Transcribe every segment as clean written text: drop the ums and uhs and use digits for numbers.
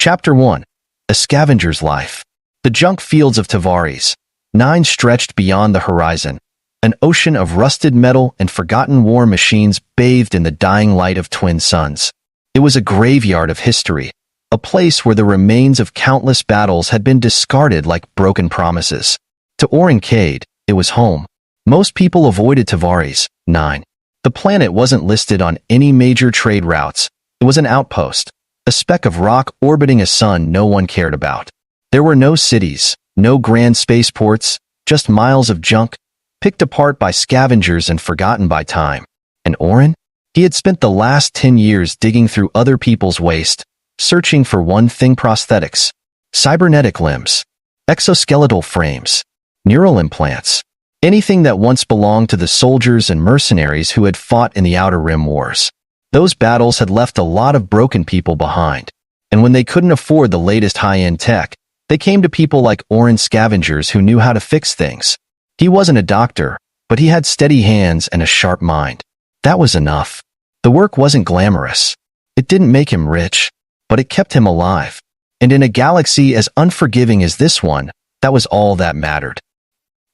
Chapter 1. A Scavenger's Life. The junk fields of Tavares. 9 stretched beyond the horizon. An ocean of rusted metal and forgotten war machines bathed in the dying light of twin suns. It was a graveyard of history, a place where the remains of countless battles had been discarded like broken promises. To Oren Cade, it was home. Most people avoided Tavares. 9. The planet wasn't listed on any major trade routes. It was an outpost, a speck of rock orbiting a sun no one cared about. There were no cities, no grand spaceports, just miles of junk, picked apart by scavengers and forgotten by time. And Oren? He had spent the last 10 years digging through other people's waste, searching for one thing: prosthetics, cybernetic limbs, exoskeletal frames, neural implants, anything that once belonged to the soldiers and mercenaries who had fought in the Outer Rim Wars. Those battles had left a lot of broken people behind, and when they couldn't afford the latest high-end tech, they came to people like Oren, scavengers who knew how to fix things. He wasn't a doctor, but he had steady hands and a sharp mind. That was enough. The work wasn't glamorous. It didn't make him rich, but it kept him alive. And in a galaxy as unforgiving as this one, that was all that mattered.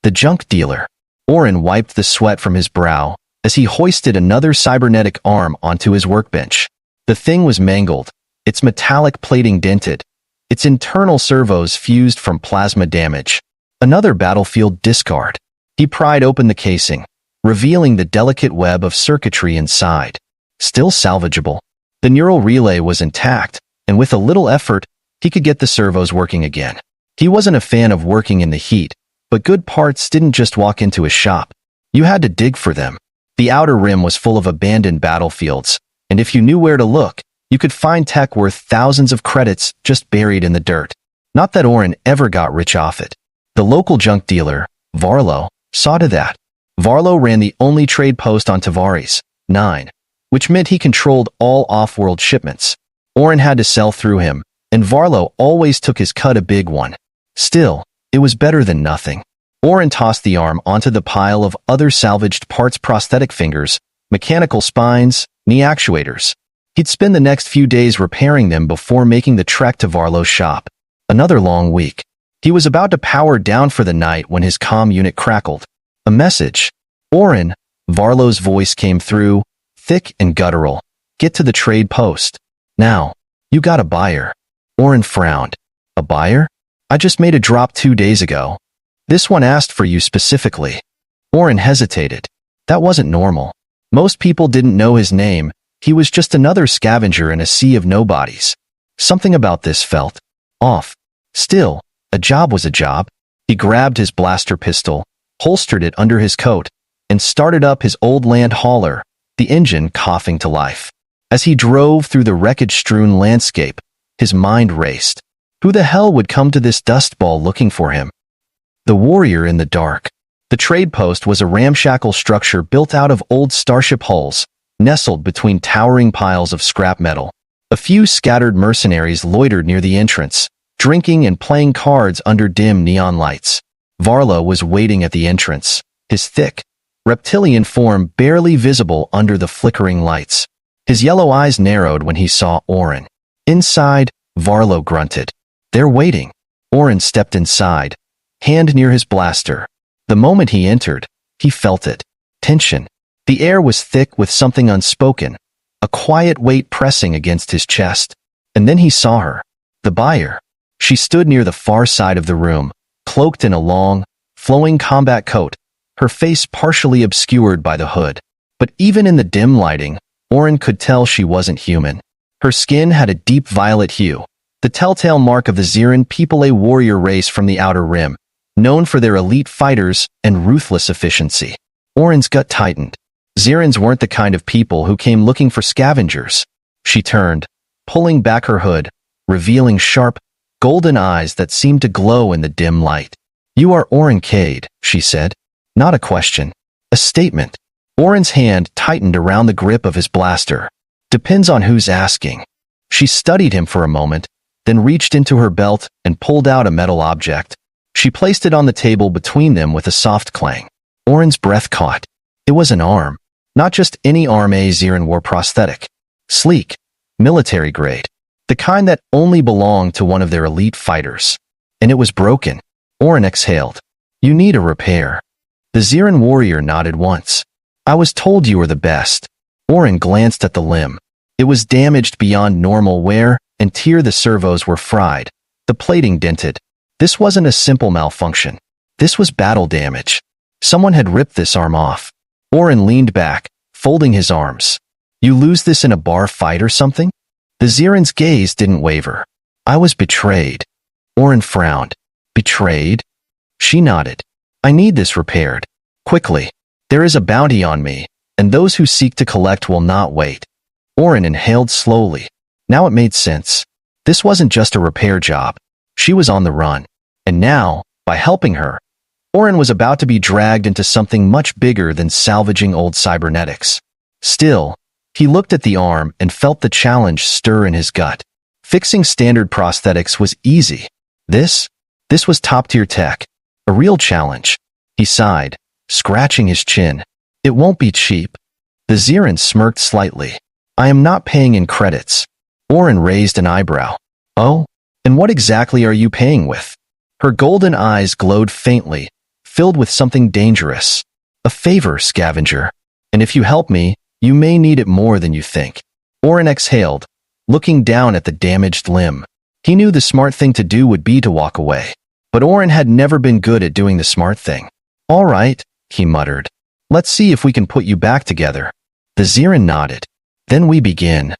The junk dealer. Oren wiped the sweat from his brow as he hoisted another cybernetic arm onto his workbench. The thing was mangled, its metallic plating dented, its internal servos fused from plasma damage. Another battlefield discard. He pried open the casing, revealing the delicate web of circuitry inside. Still salvageable. The neural relay was intact, and with a little effort, he could get the servos working again. He wasn't a fan of working in the heat, but good parts didn't just walk into his shop. You had to dig for them. The Outer Rim was full of abandoned battlefields, and if you knew where to look, you could find tech worth thousands of credits just buried in the dirt. Not that Oren ever got rich off it. The local junk dealer, Varlo, saw to that. Varlo ran the only trade post on Tavares, 9, which meant he controlled all off-world shipments. Oren had to sell through him, and Varlo always took his cut, a big one. Still, it was better than nothing. Oren tossed the arm onto the pile of other salvaged parts: prosthetic fingers, mechanical spines, knee actuators. He'd spend the next few days repairing them before making the trek to Varlo's shop. Another long week. He was about to power down for the night when his comm unit crackled. A message. Oren, Varlo's voice came through, thick and guttural. Get to the trade post. Now. You got a buyer. Oren frowned. A buyer? I just made a drop 2 days ago. This one asked for you specifically. Oren hesitated. That wasn't normal. Most people didn't know his name. He was just another scavenger in a sea of nobodies. Something about this felt off. Still, a job was a job. He grabbed his blaster pistol, holstered it under his coat, and started up his old land hauler, the engine coughing to life. As he drove through the wreckage-strewn landscape, his mind raced. Who the hell would come to this dust ball looking for him? The warrior in the dark. The trade post was a ramshackle structure built out of old starship hulls, nestled between towering piles of scrap metal. A few scattered mercenaries loitered near the entrance, drinking and playing cards under dim neon lights. Varlo was waiting at the entrance, his thick, reptilian form barely visible under the flickering lights. His yellow eyes narrowed when he saw Oren. Inside, Varlo grunted. They're waiting. Oren stepped inside, hand near his blaster. The moment he entered, he felt it. Tension. The air was thick with something unspoken, a quiet weight pressing against his chest. And then he saw her. The buyer. She stood near the far side of the room, cloaked in a long, flowing combat coat, her face partially obscured by the hood. But even in the dim lighting, Oren could tell she wasn't human. Her skin had a deep violet hue, the telltale mark of the Ziran people, a warrior race from the Outer Rim, known for their elite fighters and ruthless efficiency. Oren's gut tightened. Zirans weren't the kind of people who came looking for scavengers. She turned, pulling back her hood, revealing sharp, golden eyes that seemed to glow in the dim light. You are Oren Cade, she said. Not a question. A statement. Oren's hand tightened around the grip of his blaster. Depends on who's asking. She studied him for a moment, then reached into her belt and pulled out a metal object. She placed it on the table between them with a soft clang. Oren's breath caught. It was an arm. Not just any arm, a Ziran war prosthetic. Sleek. Military grade. The the kind that only belonged to one of their elite fighters. And it was broken. Orin exhaled. You need a repair. The Xiran warrior nodded once. I was told you were the best. Orin glanced at the limb. It was damaged beyond normal wear, and the servos were fried, the plating dented. This wasn't a simple malfunction. This was battle damage. Someone had ripped this arm off. Orin leaned back, folding his arms. You lose this in a bar fight or something? The Xiran's gaze didn't waver. I was betrayed. Orin frowned. Betrayed? She nodded. I need this repaired. Quickly. There is a bounty on me, and those who seek to collect will not wait. Orin inhaled slowly. Now it made sense. This wasn't just a repair job. She was on the run. And now, by helping her, Orin was about to be dragged into something much bigger than salvaging old cybernetics. Still, he looked at the arm and felt the challenge stir in his gut. Fixing standard prosthetics was easy. This was top-tier tech. A real challenge. He sighed, scratching his chin. It won't be cheap. The Xiran smirked slightly. I am not paying in credits. Orin raised an eyebrow. Oh? And what exactly are you paying with? Her golden eyes glowed faintly, filled with something dangerous. A favor, Scavenger. And if you help me, you may need it more than you think. Orin exhaled, looking down at the damaged limb. He knew the smart thing to do would be to walk away. But Orin had never been good at doing the smart thing. All right, he muttered. Let's see if we can put you back together. The Xiran nodded. Then we begin.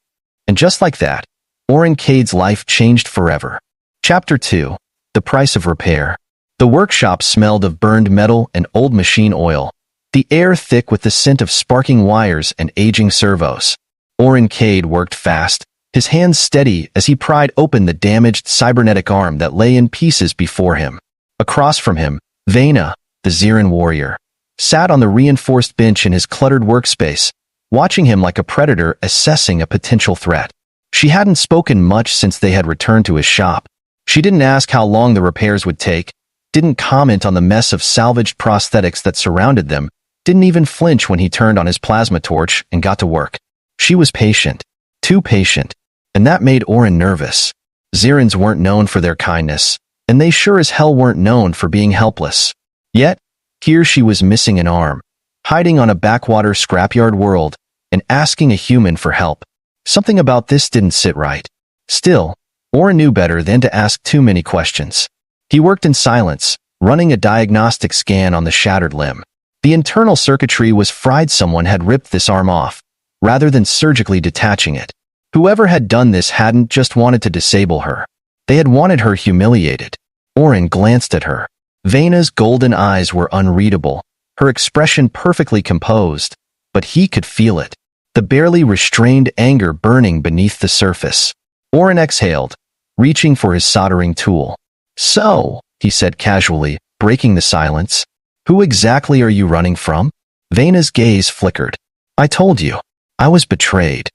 And just like that, Orin Cade's life changed forever. Chapter 2. The Price of Repair. The workshop smelled of burned metal and old machine oil, the air thick with the scent of sparking wires and aging servos. Orin Cade worked fast, his hands steady as he pried open the damaged cybernetic arm that lay in pieces before him. Across from him, Vena, the Xiran warrior, sat on the reinforced bench in his cluttered workspace, watching him like a predator assessing a potential threat. She hadn't spoken much since they had returned to his shop. She didn't ask how long the repairs would take, didn't comment on the mess of salvaged prosthetics that surrounded them, didn't even flinch when he turned on his plasma torch and got to work. She was patient. Too patient. And that made Orin nervous. Xirans weren't known for their kindness, and they sure as hell weren't known for being helpless. Yet, here she was missing an arm, hiding on a backwater scrapyard world, and asking a human for help. Something about this didn't sit right. Still, Orin knew better than to ask too many questions. He worked in silence, running a diagnostic scan on the shattered limb. The internal circuitry was fried. Someone had ripped this arm off, rather than surgically detaching it. Whoever had done this hadn't just wanted to disable her. They had wanted her humiliated. Orin glanced at her. Vena's golden eyes were unreadable, her expression perfectly composed, but he could feel it. The barely restrained anger burning beneath the surface. Orin exhaled, reaching for his soldering tool. So, he said casually, breaking the silence, who exactly are you running from? Vena's gaze flickered. I told you. I was betrayed.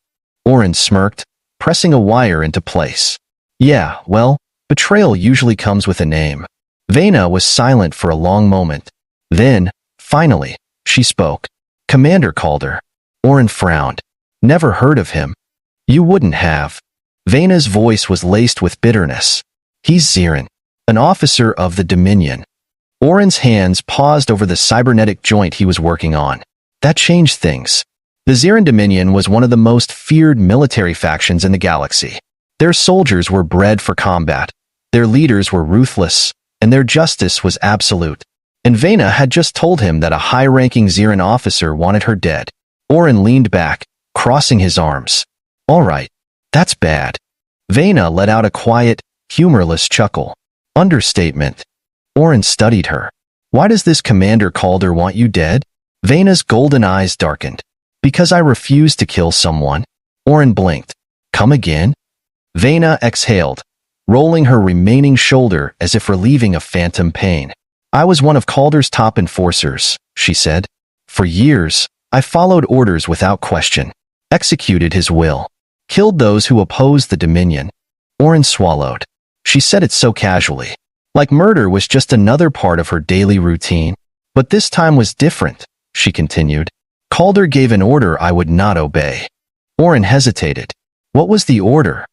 Orin smirked, pressing a wire into place. Yeah, well, betrayal usually comes with a name. Vena was silent for a long moment. Then, finally, she spoke. Commander Calder. Orin frowned. Never heard of him. You wouldn't have. Vena's voice was laced with bitterness. He's Xiran, an officer of the Dominion. Orin's hands paused over the cybernetic joint he was working on. That changed things. The Xiran Dominion was one of the most feared military factions in the galaxy. Their soldiers were bred for combat. Their leaders were ruthless, and their justice was absolute. And Vena had just told him that a high-ranking Xiran officer wanted her dead. Orin leaned back, crossing his arms. All right, that's bad. Vena let out a quiet, humorless chuckle. Understatement. Orin studied her. Why does this Commander Calder want you dead? Vena's golden eyes darkened. Because I refused to kill someone. Orin blinked. Come again? Vena exhaled, rolling her remaining shoulder as if relieving a phantom pain. I was one of Calder's top enforcers, she said. For years, I followed orders without question, executed his will, killed those who opposed the Dominion. Orin swallowed. She said it so casually, like murder was just another part of her daily routine. But this time was different, she continued. Calder gave an order I would not obey. Orin hesitated. What was the order?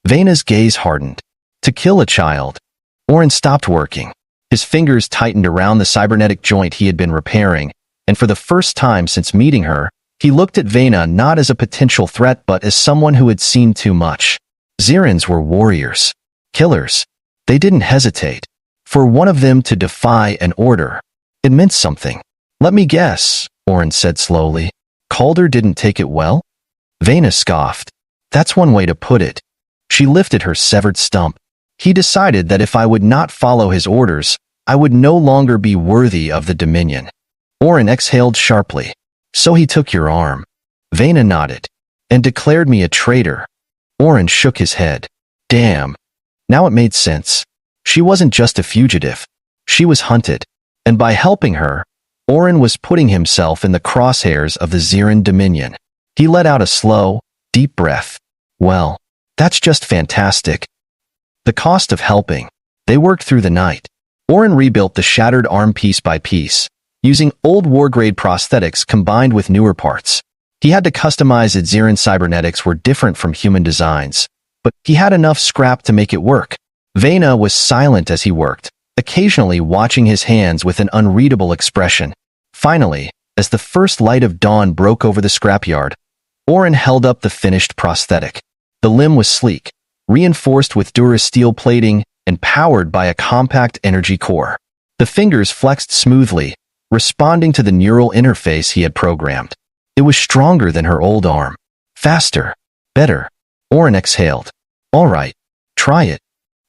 Vena's gaze hardened. To kill a child. Oren stopped working. His fingers tightened around the cybernetic joint he had been repairing, and for the first time since meeting her, he looked at Vena not as a potential threat but as someone who had seen too much. Zirans were warriors. Killers. They didn't hesitate. For one of them to defy an order, it meant something. Let me guess, Oren said slowly. Calder didn't take it well? Vena scoffed. That's one way to put it. She lifted her severed stump. He decided that if I would not follow his orders, I would no longer be worthy of the Dominion. Oren exhaled sharply. So he took your arm. Vena nodded. And declared me a traitor. Oren shook his head. Damn. Now it made sense. She wasn't just a fugitive. She was hunted. And by helping her, Oren was putting himself in the crosshairs of the Ziran Dominion. He let out a slow, deep breath. Well, that's just fantastic. The cost of helping. They worked through the night. Oren rebuilt the shattered arm piece by piece, using old war-grade prosthetics combined with newer parts. He had to customize it. Ziran cybernetics were different from human designs, but he had enough scrap to make it work. Vena was silent as he worked, occasionally watching his hands with an unreadable expression. Finally, as the first light of dawn broke over the scrapyard, Oren held up the finished prosthetic. The limb was sleek, reinforced with durasteel plating and powered by a compact energy core. The fingers flexed smoothly, responding to the neural interface he had programmed. It was stronger than her old arm. Faster. Better. Oren exhaled. All right. Try it.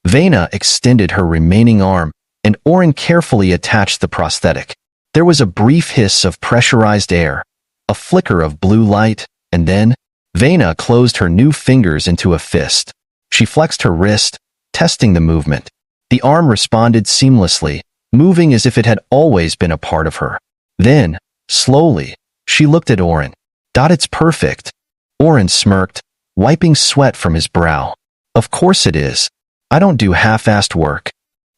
Vena extended her remaining arm, and Oren carefully attached the prosthetic. There was a brief hiss of pressurized air, a flicker of blue light, and then, Vena closed her new fingers into a fist. She flexed her wrist, testing the movement. The arm responded seamlessly, moving as if it had always been a part of her. Then, slowly, she looked at Oren. It's perfect. Oren smirked, wiping sweat from his brow. Of course it is. I don't do half-assed work.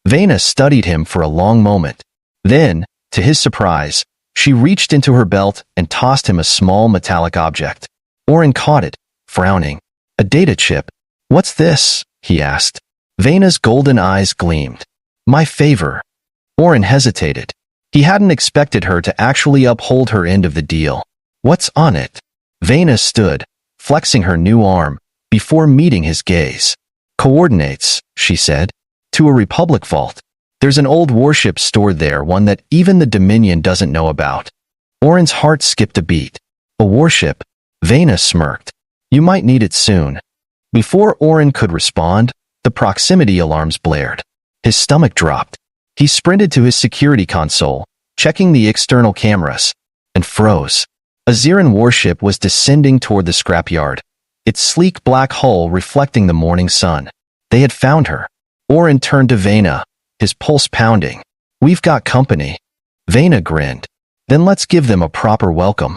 Vena studied him for a long moment. Then, to his surprise, she reached into her belt and tossed him a small metallic object. Oren caught it, frowning. A data chip. What's this? He asked. Vena's golden eyes gleamed. My favor. Oren hesitated. He hadn't expected her to actually uphold her end of the deal. What's on it? Vena stood, flexing her new arm, before meeting his gaze. Coordinates, she said, to a Republic vault. There's an old warship stored there, one that even the Dominion doesn't know about. Oren's heart skipped a beat. A warship? Vena smirked. You might need it soon. Before Oren could respond, the proximity alarms blared. His stomach dropped. He sprinted to his security console, checking the external cameras, and froze. A Ziran warship was descending toward the scrapyard, its sleek black hull reflecting the morning sun. They had found her. Oren turned to Vena, his pulse pounding. We've got company. Vena grinned. Then let's give them a proper welcome.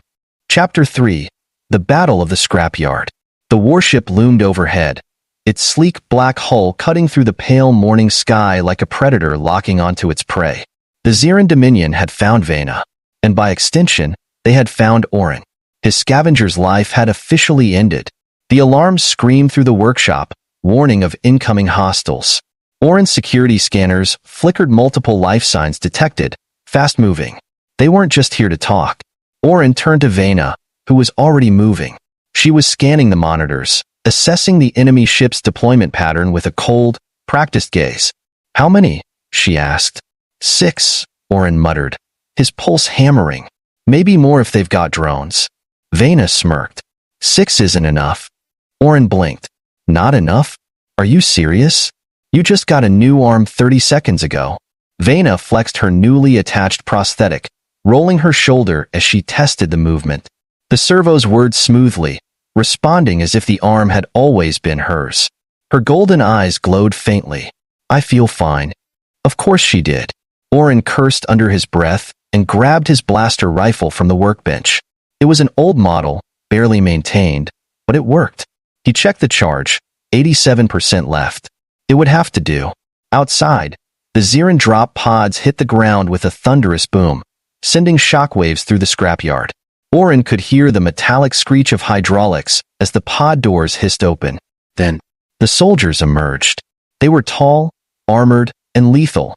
Chapter 3. The Battle of the Scrapyard. The warship loomed overhead, its sleek black hull cutting through the pale morning sky like a predator locking onto its prey. The Ziran Dominion had found Vena, and by extension, they had found Oren. His scavenger's life had officially ended. The alarms screamed through the workshop, warning of incoming hostiles. Oren's security scanners flickered multiple life signs detected, fast-moving. They weren't just here to talk. Oren turned to Vena, who was already moving. She was scanning the monitors, assessing the enemy ship's deployment pattern with a cold, practiced gaze. How many? She asked. 6, Oren muttered, his pulse hammering. Maybe more if they've got drones. Vena smirked. 6 isn't enough. Oren blinked. Not enough? Are you serious? You just got a new arm 30 seconds ago. Vena flexed her newly attached prosthetic, rolling her shoulder as she tested the movement. The servos whirred smoothly, responding as if the arm had always been hers. Her golden eyes glowed faintly. I feel fine. Of course she did. Oren cursed under his breath and grabbed his blaster rifle from the workbench. It was an old model, barely maintained, but it worked. He checked the charge, 87% left. It would have to do. Outside, the Ziran drop pods hit the ground with a thunderous boom, sending shockwaves through the scrapyard. Oren could hear the metallic screech of hydraulics as the pod doors hissed open. Then, The soldiers emerged. They were tall, armored, and lethal,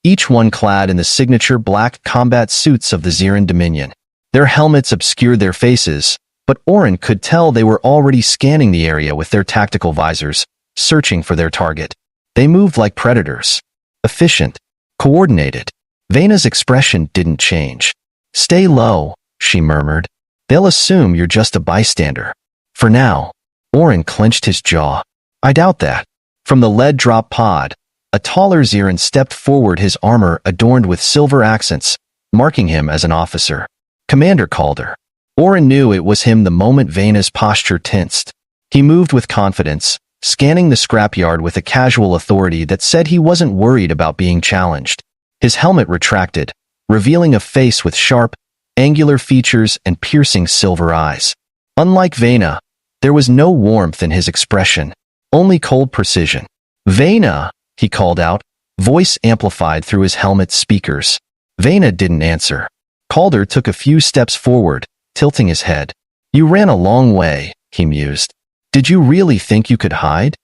each one clad in the signature black combat suits of the Xeran Dominion. Their helmets obscured their faces, but Oren could tell they were already scanning the area with their tactical visors, searching for their target. They moved like predators. Efficient. Coordinated. Vena's expression didn't change. "Stay low," she murmured. "They'll assume you're just a bystander." For now. Oren clenched his jaw. "I doubt that." From the lead drop pod, a taller Xeran stepped forward, his armor adorned with silver accents, marking him as an officer. "Commander Calder." Oren knew it was him the moment Vena's posture tensed. He moved with confidence, scanning the scrapyard with a casual authority that said he wasn't worried about being challenged. His helmet retracted, revealing a face with sharp, angular features and piercing silver eyes. Unlike Vena, there was no warmth in his expression, only cold precision. "Vena!" he called out, voice amplified through his helmet's speakers. Vena didn't answer. Calder took a few steps forward, tilting his head. "You ran a long way," he mused. "Did you really think you could hide?"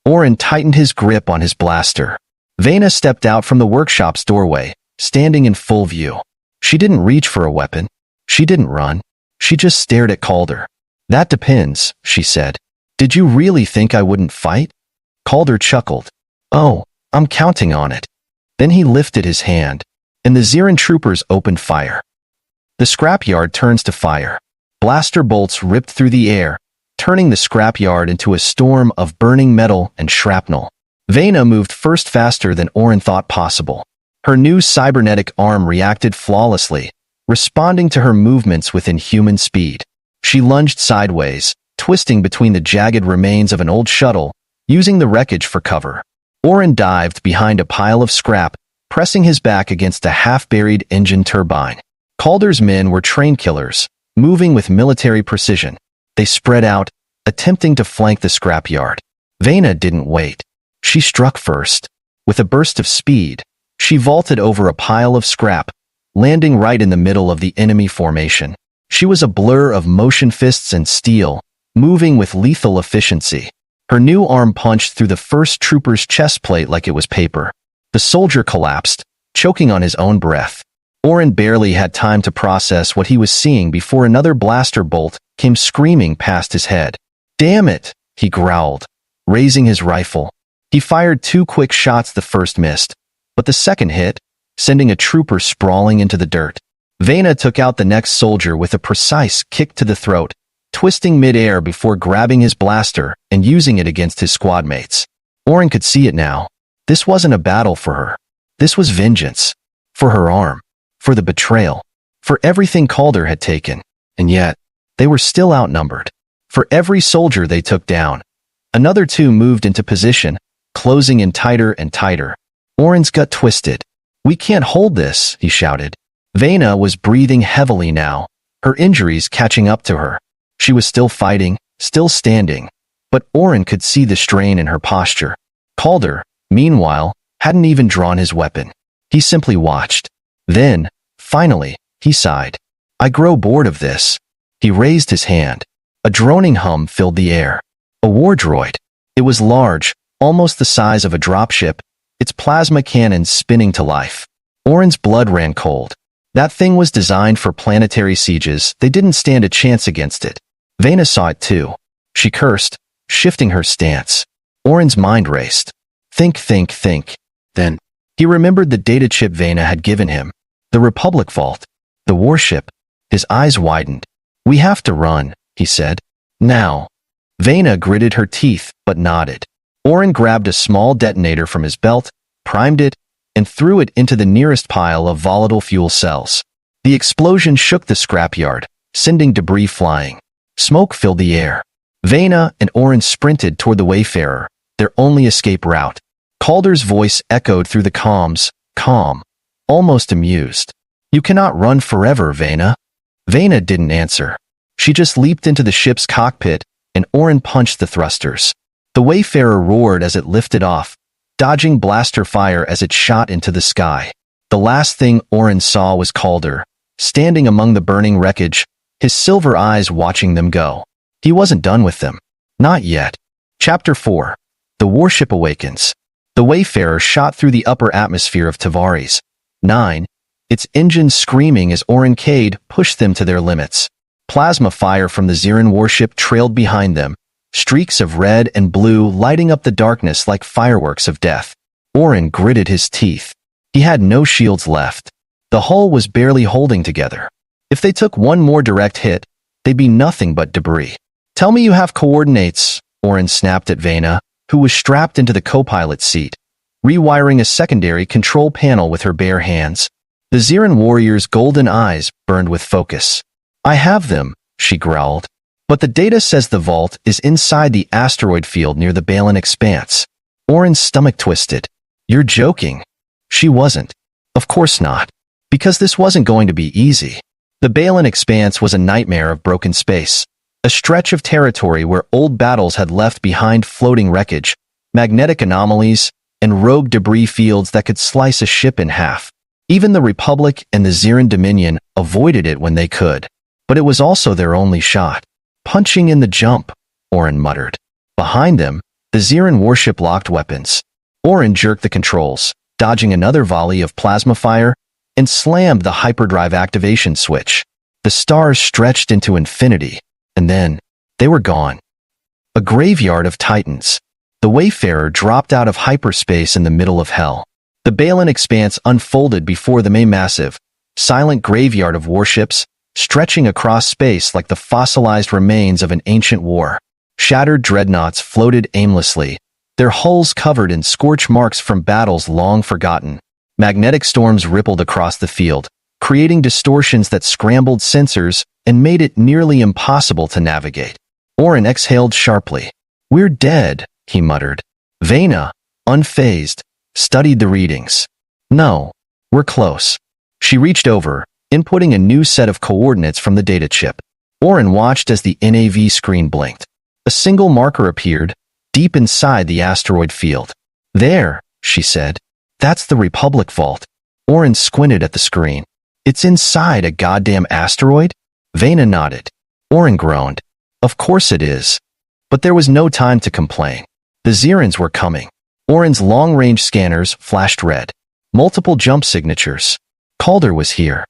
Oren tightened his grip on his blaster. Vena stepped out from the workshop's doorway, standing in full view. She didn't reach for a weapon. She didn't run. She just stared at Calder. "That depends," she said. "Did you really think I wouldn't fight?" Calder chuckled. "Oh, I'm counting on it." Then he lifted his hand, and the Xeran troopers opened fire. The scrapyard turns to fire. Blaster bolts ripped through the air, turning the scrapyard into a storm of burning metal and shrapnel. Vena moved first, faster than Oren thought possible. Her new cybernetic arm reacted flawlessly, responding to her movements with inhuman speed. She lunged sideways, twisting between the jagged remains of an old shuttle, using the wreckage for cover. Oren dived behind a pile of scrap, pressing his back against a half-buried engine turbine. Calder's men were train killers, moving with military precision. They spread out, attempting to flank the scrapyard. Vena didn't wait. She struck first. With a burst of speed, she vaulted over a pile of scrap, landing right in the middle of the enemy formation. She was a blur of motion, fists and steel, moving with lethal efficiency. Her new arm punched through the first trooper's chest plate like it was paper. The soldier collapsed, choking on his own breath. Oren barely had time to process what he was seeing before another blaster bolt came screaming past his head. "Damn it!" he growled, raising his rifle. He fired 2 quick shots. The first missed, but the second hit, sending a trooper sprawling into the dirt. Vena took out the next soldier with a precise kick to the throat, twisting mid-air before grabbing his blaster and using it against his squad mates. Oren could see it now. This wasn't a battle for her. This was vengeance. For her arm. For the betrayal. For everything Calder had taken. And yet, they were still outnumbered. For every soldier they took down, another 2 moved into position, closing in tighter and tighter. Oren's gut twisted. "We can't hold this," he shouted. Vena was breathing heavily now, her injuries catching up to her. She was still fighting, still standing, but Oren could see the strain in her posture. Calder, meanwhile, hadn't even drawn his weapon. He simply watched. Then, finally, he sighed. "I grow bored of this." He raised his hand. A droning hum filled the air. A war droid. It was large, almost the size of a dropship, its plasma cannons spinning to life. Oren's blood ran cold. That thing was designed for planetary sieges. They didn't stand a chance against it. Vena saw it too. She cursed, shifting her stance. Oren's mind raced. Think. Then, he remembered the data chip Vena had given him. The Republic vault. The warship. His eyes widened. "We have to run," he said. "Now." Vena gritted her teeth, but nodded. Oren grabbed a small detonator from his belt, primed it, and threw it into the nearest pile of volatile fuel cells. The explosion shook the scrapyard, sending debris flying. Smoke filled the air. Vena and Oren sprinted toward the Wayfarer, their only escape route. Calder's voice echoed through the comms, calm, almost amused. "You cannot run forever, Vena." Vena didn't answer. She just leaped into the ship's cockpit, and Oren punched the thrusters. The Wayfarer roared as it lifted off, dodging blaster fire as it shot into the sky. The last thing Oren saw was Calder, standing among the burning wreckage, his silver eyes watching them go. He wasn't done with them. Not yet. Chapter 4. The warship awakens. The Wayfarer shot through the upper atmosphere of Tavares. 9. Its engines screaming as Orincade pushed them to their limits. Plasma fire from the Ziran warship trailed behind them, streaks of red and blue lighting up the darkness like fireworks of death. Orin gritted his teeth. He had no shields left. The hull was barely holding together. If they took one more direct hit, they'd be nothing but debris. "Tell me you have coordinates," Orin snapped at Vena, who was strapped into the co-pilot seat, rewiring a secondary control panel with her bare hands. The Ziran warrior's golden eyes burned with focus. "I have them," she growled. "But the data says the vault is inside the asteroid field near the Balin Expanse." Orin's stomach twisted. "You're joking." She wasn't. Of course not. Because this wasn't going to be easy. The Balin Expanse was a nightmare of broken space. A stretch of territory where old battles had left behind floating wreckage, magnetic anomalies, and rogue debris fields that could slice a ship in half. Even the Republic and the Ziran Dominion avoided it when they could. But it was also their only shot. "Punching in the jump," Orin muttered. Behind them, the Ziran warship locked weapons. Orin jerked the controls, dodging another volley of plasma fire, and slammed the hyperdrive activation switch. The stars stretched into infinity. And then, they were gone. A graveyard of titans. The Wayfarer dropped out of hyperspace in the middle of hell. The Balin Expanse unfolded before them, a massive, silent graveyard of warships, stretching across space like the fossilized remains of an ancient war. Shattered dreadnoughts floated aimlessly, their hulls covered in scorch marks from battles long forgotten. Magnetic storms rippled across the field, creating distortions that scrambled sensors and made it nearly impossible to navigate. Orin exhaled sharply. "We're dead," he muttered. Vena, unfazed, studied the readings. "No, we're close." She reached over, inputting a new set of coordinates from the data chip. Orin watched as the NAV screen blinked. A single marker appeared, deep inside the asteroid field. "There," she said. "That's the Republic vault." Orin squinted at the screen. "It's inside a goddamn asteroid?" Vena nodded. Orin groaned. "Of course it is." But there was no time to complain. The Zirans were coming. Orin's long-range scanners flashed red. Multiple jump signatures. Calder was here.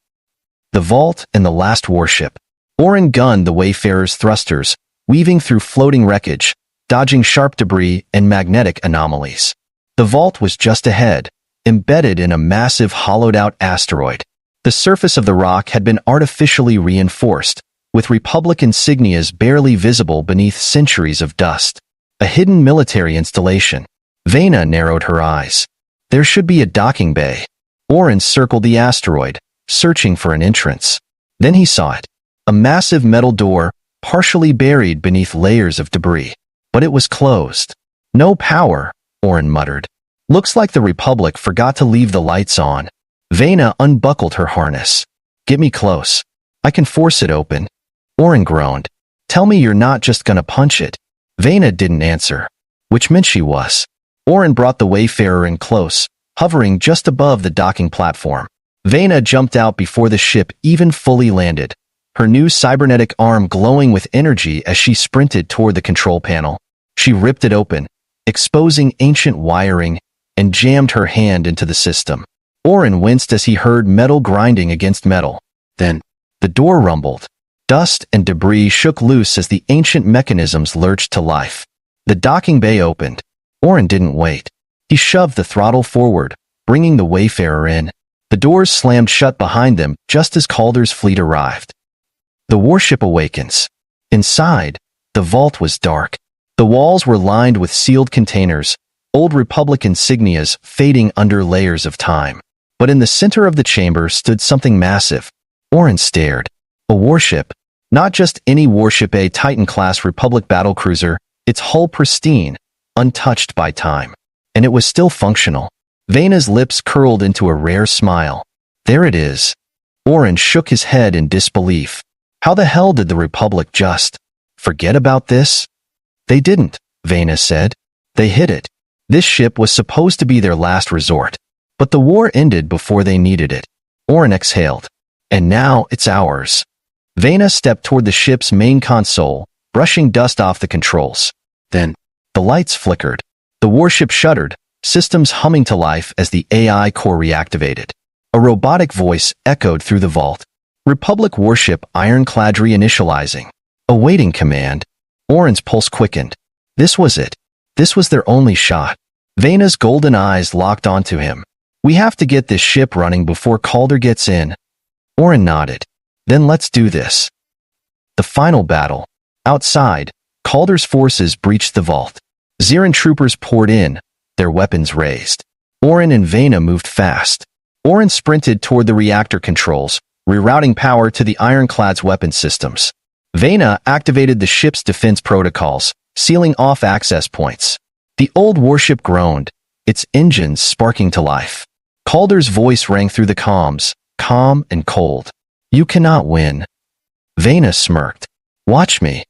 The vault and the last warship. Orin gunned the Wayfarer's thrusters, weaving through floating wreckage, dodging sharp debris and magnetic anomalies. The vault was just ahead, embedded in a massive hollowed-out asteroid. The surface of the rock had been artificially reinforced, with Republic insignias barely visible beneath centuries of dust. A hidden military installation. Vena narrowed her eyes. There should be a docking bay. Orin circled the asteroid, searching for an entrance. Then he saw it. A massive metal door, partially buried beneath layers of debris. But it was closed. "No power," Orin muttered. "Looks like the Republic forgot to leave the lights on." Vena unbuckled her harness. "Get me close. I can force it open." Orin groaned. "Tell me you're not just gonna punch it." Vena didn't answer, which meant she was. Orin brought the Wayfarer in close, hovering just above the docking platform. Vena jumped out before the ship even fully landed, her new cybernetic arm glowing with energy as she sprinted toward the control panel. She ripped it open, exposing ancient wiring, and jammed her hand into the system. Orin winced as he heard metal grinding against metal. Then, the door rumbled. Dust and debris shook loose as the ancient mechanisms lurched to life. The docking bay opened. Orin didn't wait. He shoved the throttle forward, bringing the Wayfarer in. The doors slammed shut behind them just as Calder's fleet arrived. The warship awakens. Inside, the vault was dark. The walls were lined with sealed containers, old Republic insignias fading under layers of time. But in the center of the chamber stood something massive. Orin stared. A warship. Not just any warship, a Titan-class Republic battlecruiser, its hull pristine, untouched by time. And it was still functional. Vena's lips curled into a rare smile. There it is. Orin shook his head in disbelief. How the hell did the Republic just forget about this? They didn't, Vena said. They hid it. This ship was supposed to be their last resort. But the war ended before they needed it. Orin exhaled. And now it's ours. Vena stepped toward the ship's main console, brushing dust off the controls. Then, the lights flickered. The warship shuddered, systems humming to life as the AI core reactivated. A robotic voice echoed through the vault. Republic warship Ironclad reinitializing. Awaiting command. Oren's pulse quickened. This was it. This was their only shot. Vena's golden eyes locked onto him. We have to get this ship running before Calder gets in. Oren nodded. Then let's do this. The final battle. Outside, Calder's forces breached the vault. Ziran troopers poured in, their weapons raised. Oren and Vena moved fast. Oren sprinted toward the reactor controls, rerouting power to the Ironclad's weapon systems. Vena activated the ship's defense protocols, sealing off access points. The old warship groaned, its engines sparking to life. Calder's voice rang through the comms, calm and cold. You cannot win. Vena smirked. Watch me.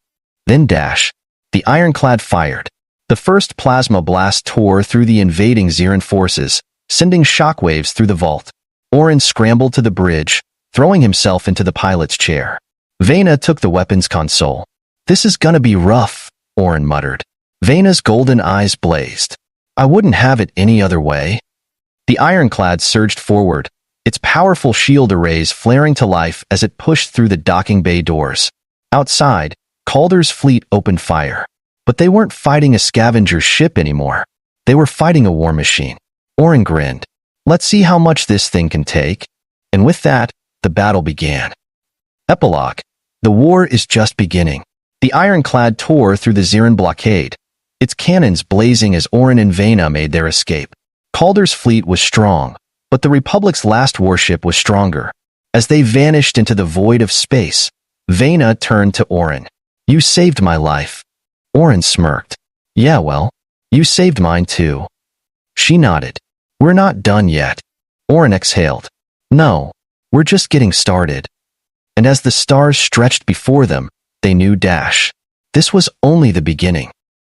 Then dash. The Ironclad fired. The first plasma blast tore through the invading Ziran forces, sending shockwaves through the vault. Oren scrambled to the bridge, throwing himself into the pilot's chair. Vena took the weapons console. This is gonna be rough, Oren muttered. Vena's golden eyes blazed. I wouldn't have it any other way. The Ironclad surged forward, its powerful shield arrays flaring to life as it pushed through the docking bay doors. Outside, Calder's fleet opened fire. But they weren't fighting a scavenger ship anymore. They were fighting a war machine. Oren grinned. Let's see how much this thing can take. And with that, the battle began. Epilogue. The war is just beginning. The Ironclad tore through the Ziran blockade, its cannons blazing as Oren and Vena made their escape. Calder's fleet was strong, but the Republic's last warship was stronger. As they vanished into the void of space, Vena turned to Oren. You saved my life. Oren smirked. Yeah, well, you saved mine too. She nodded. We're not done yet. Oren exhaled. No, we're just getting started. And as the stars stretched before them, they knew dash. This was only the beginning.